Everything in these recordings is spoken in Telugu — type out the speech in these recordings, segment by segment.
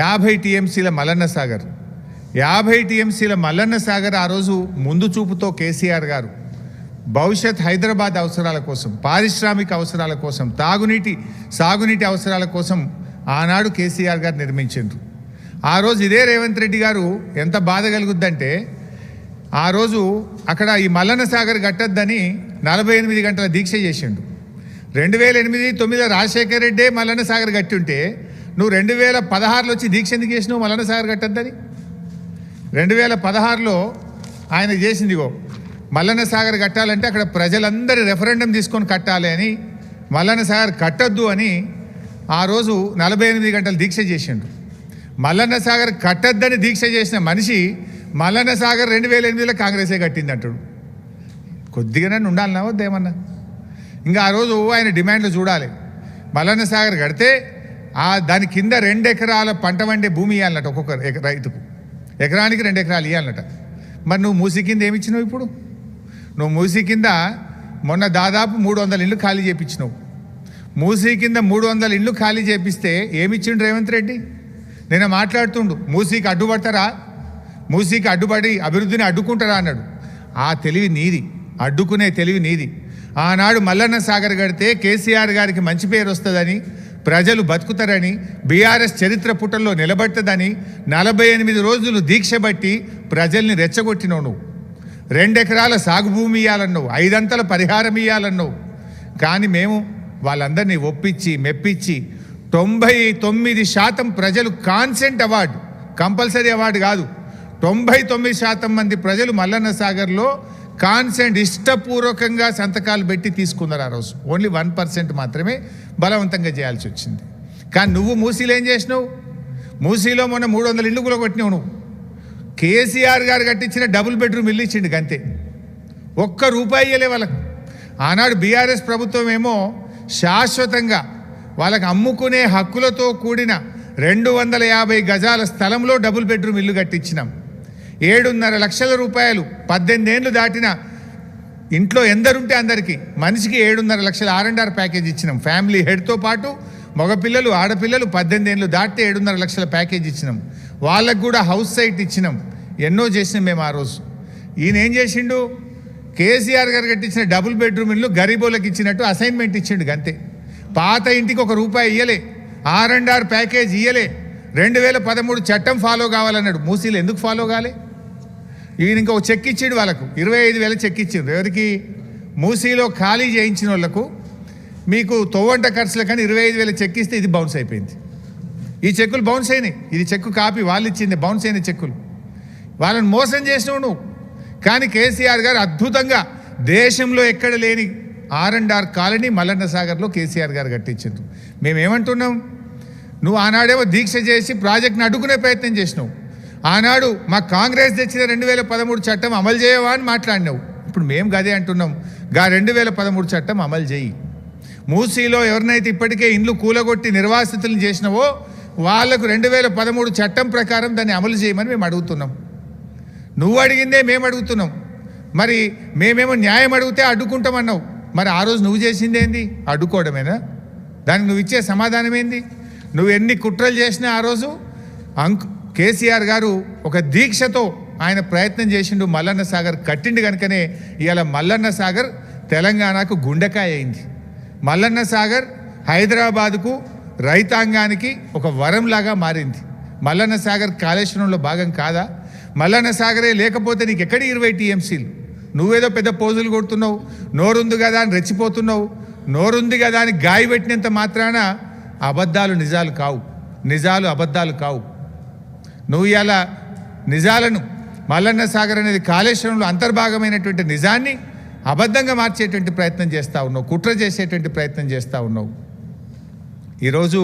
50 టీఎంసీల మల్లన్న సాగర్ 50 టీఎంసీల మల్లన్న సాగర్ ఆ రోజు ముందు చూపుతో కేసీఆర్ గారు భవిష్యత్ హైదరాబాద్ అవసరాల కోసం, పారిశ్రామిక అవసరాల కోసం, సాగునీటి అవసరాల కోసం ఆనాడు కేసీఆర్ గారు నిర్మించారు. ఆ రోజు ఇదే రేవంత్ రెడ్డి గారు ఎంత బాధ కలుగుద్దంటే, ఆ రోజు అక్కడ ఈ మల్లన్న సాగర్ కట్టద్దని 48 గంటల దీక్ష చేసిండు. 2008-9 రాజశేఖర రెడ్డే మల్లన్న సాగర్ కట్టి ఉంటే నువ్వు 2016లో వచ్చి దీక్ష ఎందుకు చేసినావు మల్లన్న సాగర్ కట్టద్దని? 2016లో ఆయన చేసిందిగో మల్లన్న సాగర్ కట్టాలంటే అక్కడ ప్రజలందరి రెఫరెండం తీసుకొని కట్టాలి అని, మల్లన్న సాగర్ కట్టొద్దు అని ఆ రోజు 48 గంటలు దీక్ష చేసిండు. మల్లన్న సాగర్ కట్టద్దని దీక్ష చేసిన మనిషి మల్లన్న సాగర్ 2008లో కాంగ్రెసే కట్టింది అంటాడు. కొద్దిగానే ఉండాలన్నా వద్దేమన్నా? ఇంకా ఆ రోజు ఆయన డిమాండ్లు చూడాలి. మల్లన్న సాగర్ కడితే దాని కింద 2 ఎకరాల పంట వండే భూమి ఇవ్వాలన్నట ఒక్కొక్క రైతుకు, ఎకరానికి 2 ఎకరాలు ఇవ్వాలన్నట. మరి నువ్వు మూసీ కింద ఏమిచ్చినావు? ఇప్పుడు నువ్వు మూసీ కింద మొన్న దాదాపు 300 ఇళ్ళు ఖాళీ చేయించినావు. మూసీ కింద 300 ఇళ్ళు ఖాళీ చేపిస్తే ఏమిచ్చిండు రేవంత్ రెడ్డి? నేను మాట్లాడుతుండు, మూసీకి అడ్డుపడతారా, మూసీకి అడ్డుపడి అభివృద్ధిని అడ్డుకుంటారా అన్నాడు. ఆ తెలివి నీది, అడ్డుకునే తెలివి నీది. ఆనాడు మల్లన్న సాగర్ కడితే కేసీఆర్ గారికి మంచి పేరు వస్తుందని, ప్రజలు బతుకుతారని, బీఆర్ఎస్ చరిత్ర పుటల్లో నిలబడుతుందని 48 రోజులు దీక్ష బట్టి ప్రజల్ని రెచ్చగొట్టినావు. నువ్వు 2 ఎకరాల సాగు భూమి ఇవ్వాలన్నావు, 5 అంతల పరిహారం ఇవ్వాలన్నావు. కానీ మేము వాళ్ళందరినీ ఒప్పించి మెప్పించి 99% ప్రజలు కాన్సెంట్ అవార్డు, కంపల్సరీ అవార్డు కాదు, 99% మంది ప్రజలు మల్లన్న సాగర్లో కాన్సెంట్ ఇష్టపూర్వకంగా సంతకాలు పెట్టి తీసుకున్నారు. ఆ రోజు ఓన్లీ 1% మాత్రమే బలవంతంగా చేయాల్సి వచ్చింది. కానీ నువ్వు మూసీలో ఏం చేసినావు? మూసీలో మొన్న 300 ఇళ్ళు కూడా కొట్టినావు. నువ్వు కేసీఆర్ గారు కట్టించిన డబుల్ బెడ్రూమ్ ఇల్లు ఇచ్చిండు గంతే, ₹1 ఇయ్యలే వాళ్ళకు. ఆనాడు బీఆర్ఎస్ ప్రభుత్వం ఏమో శాశ్వతంగా వాళ్ళకి అమ్ముకునే హక్కులతో కూడిన 250 గజాల స్థలంలో డబుల్ బెడ్రూమ్ ఇల్లు కట్టించినాం. 7.5 లక్షల రూపాయలు 18 ఏళ్ళు దాటిన ఇంట్లో ఎందరుంటే అందరికీ మనిషికి 7.5 లక్షల R&R ప్యాకేజ్ ఇచ్చినాం. ఫ్యామిలీ హెడ్తో పాటు మగపిల్లలు ఆడపిల్లలు 18 ఏళ్ళు దాటితే 7.5 లక్షల ప్యాకేజ్ ఇచ్చినాం. వాళ్ళకు కూడా హౌస్ సైట్ ఇచ్చినాం. ఎన్నో చేసినాం మేము ఆ రోజు. ఈయన ఏం చేసిండు? కేసీఆర్ గారు కట్టించిన డబుల్ బెడ్రూమ్ ఇల్లు గరీబోళ్ళకి ఇచ్చినట్టు అసైన్మెంట్ ఇచ్చిండు గంతే. పాత ఇంటికి ₹1 ఇయ్యలే, R&R ప్యాకేజ్ ఇయ్యలే. 2013 చట్టం ఫాలో కావాలన్నాడు. మూసీలు ఎందుకు ఫాలో కాలే? ఈయన ఇంకొక చెక్ ఇచ్చిండు వాళ్ళకు, 25,000 చెక్ ఇచ్చిండు. ఎవరికి? మూసీలో ఖాళీ చేయించిన వాళ్ళకు. మీకు తొవ్వంట ఖర్చులు కానీ 25,000 చెక్ ఇస్తే ఇది బౌన్స్ అయిపోయింది. ఈ చెక్కులు బౌన్స్ అయినాయి. ఇది చెక్కు కాపీ, వాళ్ళు ఇచ్చింది బౌన్స్ అయిన చెక్కులు. వాళ్ళని మోసం చేసినావు నువ్వు. కానీ కేసీఆర్ గారు అద్భుతంగా దేశంలో ఎక్కడ లేని R&R కాలనీ మల్లన్న సాగర్లో కేసీఆర్ గారు కట్టించారు. మేమేమంటున్నాం? నువ్వు ఆనాడేమో దీక్ష చేసి ప్రాజెక్ట్ని అడ్డుకునే ప్రయత్నం చేసినావు. ఆనాడు మా కాంగ్రెస్ తెచ్చిన 2013 చట్టం అమలు చేయవా అని మాట్లాడినావు. ఇప్పుడు మేము గదే అంటున్నాం, 2013 చట్టం అమలు చేయి. మూసీలో ఎవరినైతే ఇప్పటికే ఇండ్లు కూలగొట్టి నిర్వాసితులను చేసినావో వాళ్లకు 2013 చట్టం ప్రకారం దాన్ని అమలు చేయమని మేము అడుగుతున్నాం. నువ్వు అడిగిందే మేము అడుగుతున్నాం. మరి మేమేమో న్యాయం అడిగితే అడ్డుకుంటామన్నావు. మరి ఆ రోజు నువ్వు చేసింది ఏంది? అడ్డుకోవడమేనా? దానికి నువ్వు ఇచ్చే సమాధానం ఏంది? నువ్వు ఎన్ని కుట్రలు చేసినా ఆ రోజు కేసీఆర్ గారు ఒక దీక్షతో ఆయన ప్రయత్నం చేసిండు, మల్లన్న సాగర్ కట్టిండు. కనుకనే ఇవాళ మల్లన్న సాగర్ తెలంగాణకు గుండెకాయ అయింది. మల్లన్న సాగర్ హైదరాబాదుకు, రైతాంగానికి ఒక వరంలాగా మారింది. మల్లన్న సాగర్ కాళేశ్వరంలో భాగం కాదా? మల్లన్న సాగరే లేకపోతే నీకు ఎక్కడి 20 టీఎంసీలు? నువ్వేదో పెద్ద పోజులు కొడుతున్నావు, నోరుంది కదా అని రెచ్చిపోతున్నావు. నోరుంది కదా అని గాయ పెట్టినంత మాత్రాన అబద్ధాలు నిజాలు కావు, నిజాలు అబద్ధాలు కావు. నువ్వు ఇలా నిజాలను, మల్లన్న సాగర్ అనేది కాళేశ్వరంలో అంతర్భాగమైనటువంటి నిజాన్ని అబద్ధంగా మార్చేటువంటి ప్రయత్నం చేస్తూ ఉన్నావు, కుట్ర చేసేటువంటి ప్రయత్నం చేస్తూ ఉన్నావు. ఈరోజు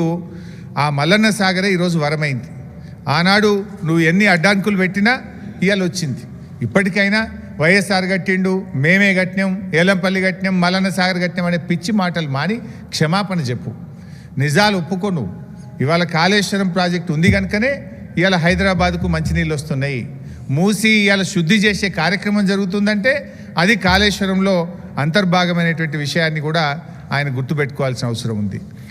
ఆ మల్లన్న సాగరే ఈరోజు వరమైంది. ఆనాడు నువ్వు ఎన్ని అడ్డాంకులు పెట్టినా ఇవాళ వచ్చింది. ఇప్పటికైనా వైఎస్ఆర్ కట్టిండు, మేమే కట్టినాం, ఏలంపల్లి కట్టినాం, మల్లన్న సాగర్ కట్టినాం అనే పిచ్చి మాటలు మాని క్షమాపణ చెప్పు, నిజాలు ఒప్పుకో. నువ్వు ఇవాళ కాళేశ్వరం ప్రాజెక్టు ఉంది కనుకనే ఇవాళ హైదరాబాద్కు మంచినీళ్ళు వస్తున్నాయి. మూసి ఇవాళ శుద్ధి చేసే కార్యక్రమం జరుగుతుందంటే అది కాళేశ్వరంలో అంతర్భాగమైనటువంటి విషయాన్ని కూడా ఆయన గుర్తుపెట్టుకోవాల్సిన అవసరం ఉంది.